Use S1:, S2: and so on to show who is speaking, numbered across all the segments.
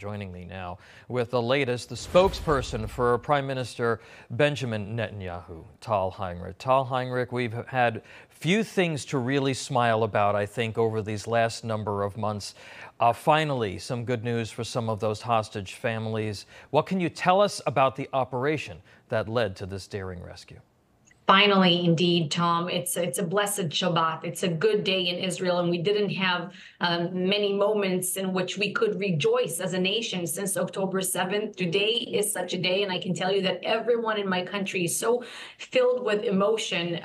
S1: Joining me now with the latest, the spokesperson for Prime Minister Benjamin Netanyahu, Tal Heinrich. Tal Heinrich, we've had few things to really smile about, I think, over these last number of months. Finally, some good news for some of those hostage families. What can you tell us about the operation that led to this daring rescue?
S2: Finally, indeed, Tom, it's a blessed Shabbat. It's a good day in Israel, and we didn't have many moments in which we could rejoice as a nation since October 7th. Today is such a day, and I can tell you that everyone in my country is so filled with emotion.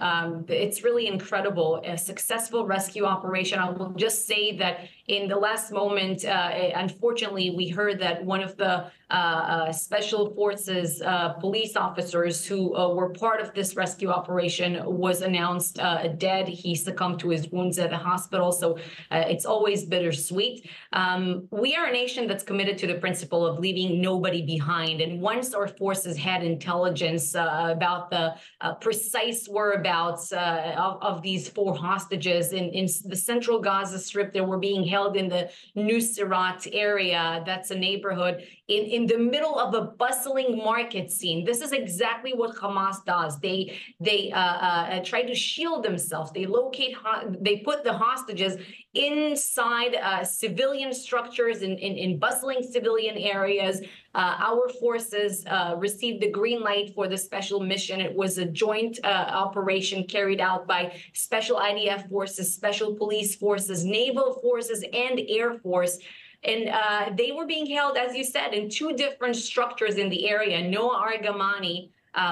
S2: It's really incredible. A successful rescue operation. I will just say that in the last moment, unfortunately, we heard that one of the special forces police officers who were part of this rescue operation was announced dead. He succumbed to his wounds at the hospital. So it's always bittersweet. We are a nation that's committed to the principle of leaving nobody behind. And once our forces had intelligence about the precise whereabouts of these 4 hostages in the central Gaza Strip, they were being held in the Nuseirat area. That's a neighborhood in the middle of a bustling market scene. This is exactly what Hamas does. They try to shield themselves. They put the hostages inside civilian structures in bustling civilian areas. Our forces received the green light for the special mission. It was a joint operation carried out by special IDF forces, special police forces, naval forces, and Air Force. And they were being held, as you said, in 2 different structures in the area. Noah Argamani,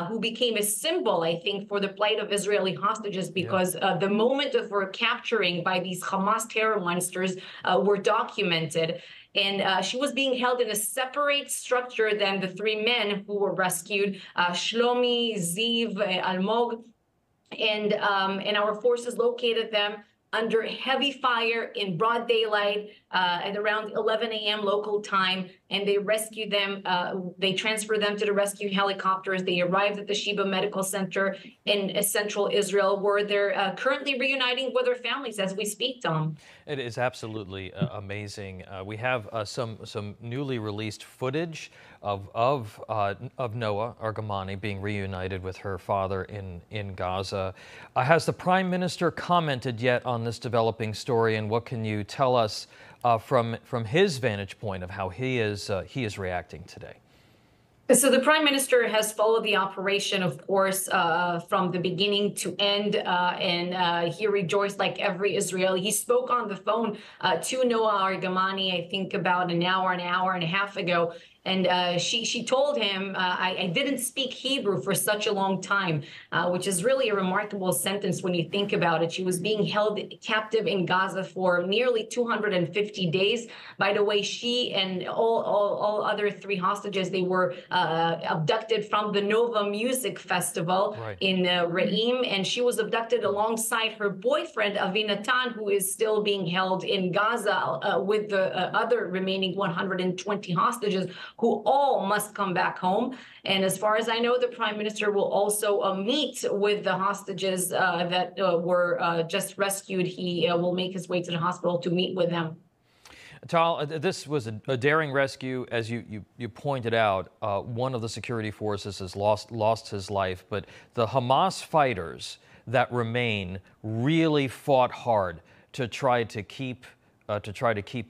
S2: who became a symbol, I think, for the plight of Israeli hostages, because the moment of her capturing by these Hamas terror monsters were documented. And she was being held in a separate structure than the 3 men who were rescued, Shlomi, Ziv, Almog. And our forces located them under heavy fire in broad daylight at around 11 a.m. local time, and they rescued them. They transferred them to the rescue helicopters. They arrived at the Sheba Medical Center in central Israel, where they're currently reuniting with their families as we speak, Tom.
S1: It is absolutely amazing. We have some newly released footage of Noah Argamani being reunited with her father in Gaza. Has the Prime Minister commented yet on this developing story, and what can you tell us from his vantage point of how he is reacting today?
S2: So the Prime Minister has followed the operation, of course, from the beginning to end, and he rejoiced like every Israeli. He spoke on the phone to Noah Argamani, I think about an hour and a half ago. And she told him, I didn't speak Hebrew for such a long time, which is really a remarkable sentence when you think about it. She was being held captive in Gaza for nearly 250 days. By the way, she and all other 3 hostages, they were abducted from the Nova Music Festival in Re'im, and she was abducted alongside her boyfriend, Avinatan, who is still being held in Gaza with the other remaining 120 hostages, who all must come back home. And as far as I know, the Prime Minister will also meet with the hostages that were just rescued. He will make his way to the hospital to meet with them.
S1: Tal, this was a daring rescue. As you pointed out, one of the security forces has lost his life, but the Hamas fighters that remain really fought hard to try to keep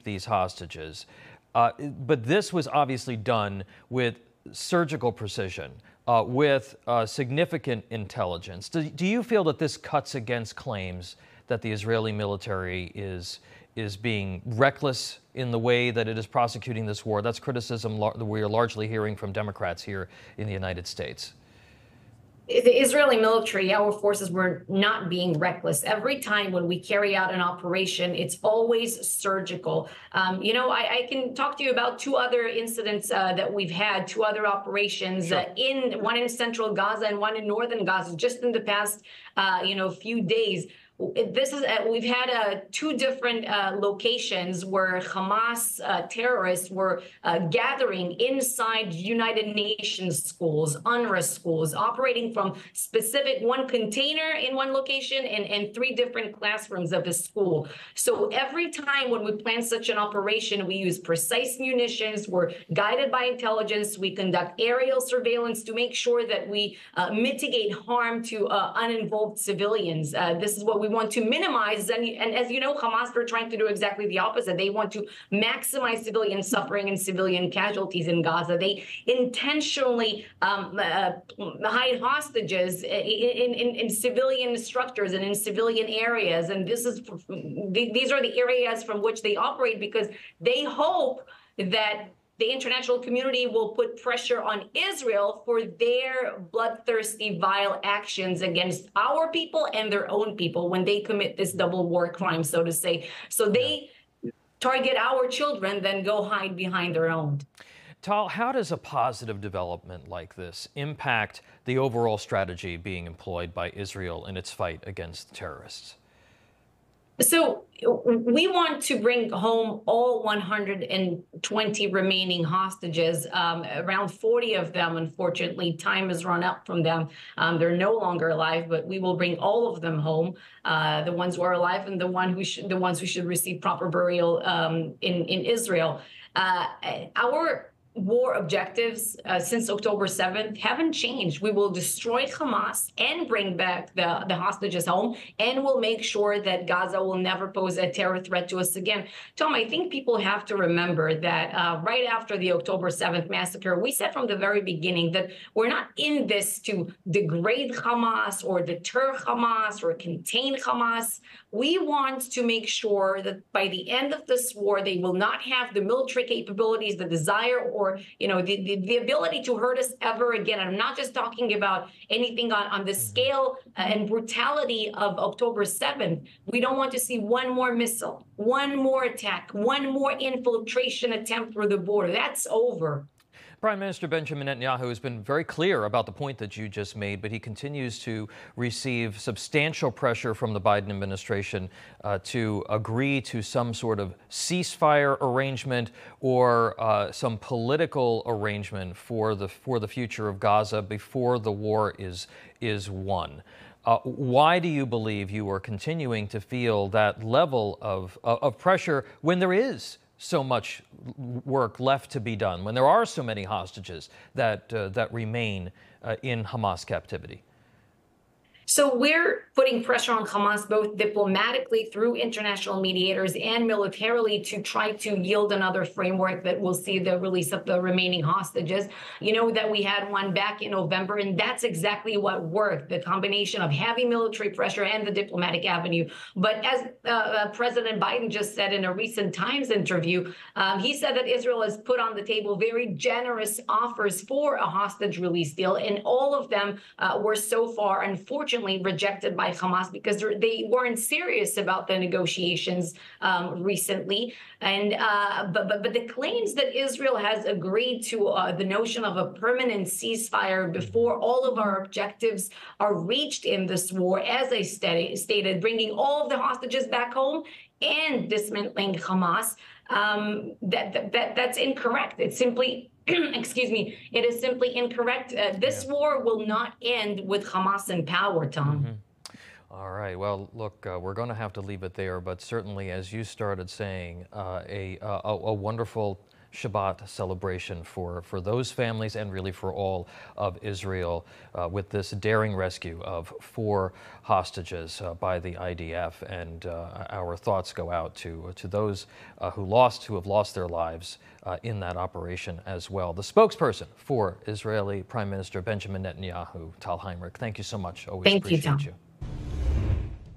S1: these hostages. But this was obviously done with surgical precision, with significant intelligence. Do you feel that this cuts against claims that the Israeli military is being reckless in the way that it is prosecuting this war? That's criticism that we are largely hearing from Democrats here in the United States.
S2: The Israeli military, our forces, were not being reckless. Every time when we carry out an operation, it's always surgical. I can talk to you about 2 other incidents that we've had, 2 other operations, one in central Gaza and one in northern Gaza, just in the past, few days, this is we've had two different locations where Hamas terrorists were gathering inside United Nations schools, UNRWA schools, operating from specific one container in one location and three different classrooms of the school. So every time when we plan such an operation, we use precise munitions, we're guided by intelligence, we conduct aerial surveillance to make sure that we mitigate harm to uninvolved civilians. This is what we want to minimize. And as you know, Hamas, they're trying to do exactly the opposite. They want to maximize civilian suffering and civilian casualties in Gaza. They intentionally hide hostages in civilian structures and in civilian areas. And these are the areas from which they operate because they hope that the international community will put pressure on Israel for their bloodthirsty, vile actions against our people and their own people when they commit this double war crime, so to say. So they target our children, then go hide behind their own.
S1: Tal, how does a positive development like this impact the overall strategy being employed by Israel in its fight against terrorists?
S2: So we want to bring home all 120 remaining hostages. Around 40 of them, unfortunately, time has run up from them. They're no longer alive, but we will bring all of them home. The ones who are alive and the ones who should receive proper burial in Israel. Our war objectives since October 7th haven't changed. We will destroy Hamas and bring back the hostages home, and we'll make sure that Gaza will never pose a terror threat to us again. Tom, I think people have to remember that right after the October 7th massacre, we said from the very beginning that we're not in this to degrade Hamas or deter Hamas or contain Hamas. We want to make sure that by the end of this war, they will not have the military capabilities, the desire, or the ability to hurt us ever again. And I'm not just talking about anything on the scale and brutality of October 7th. We don't want to see one more missile, one more attack, one more infiltration attempt through the border. That's over.
S1: Prime Minister Benjamin Netanyahu has been very clear about the point that you just made, but he continues to receive substantial pressure from the Biden administration to agree to some sort of ceasefire arrangement or some political arrangement for the future of Gaza before the war is won. Why do you believe you are continuing to feel that level of pressure when there is so much work left to be done, when there are so many hostages that remain in Hamas captivity?
S2: So we're putting pressure on Hamas both diplomatically through international mediators and militarily to try to yield another framework that will see the release of the remaining hostages. You know that we had one back in November, and that's exactly what worked, the combination of heavy military pressure and the diplomatic avenue. But as President Biden just said in a recent Times interview, he said that Israel has put on the table very generous offers for a hostage release deal, and all of them were so far, unfortunately, rejected by Hamas because they weren't serious about the negotiations recently. And but the claims that Israel has agreed to the notion of a permanent ceasefire before all of our objectives are reached in this war, as I stated, bringing all of the hostages back home and dismantling Hamas, that's incorrect. It's simply excuse me, it is simply incorrect. This war will not end with Hamas in power, Tom.
S1: All right. Well, look, we're going to have to leave it there, but certainly, as you started saying, a wonderful Shabbat celebration for those families and really for all of Israel with this daring rescue of 4 hostages by the IDF. And our thoughts go out to those who have lost their lives in that operation as well. The spokesperson for Israeli Prime Minister Benjamin Netanyahu, Tal Heinrich, thank you so much. Always appreciate you.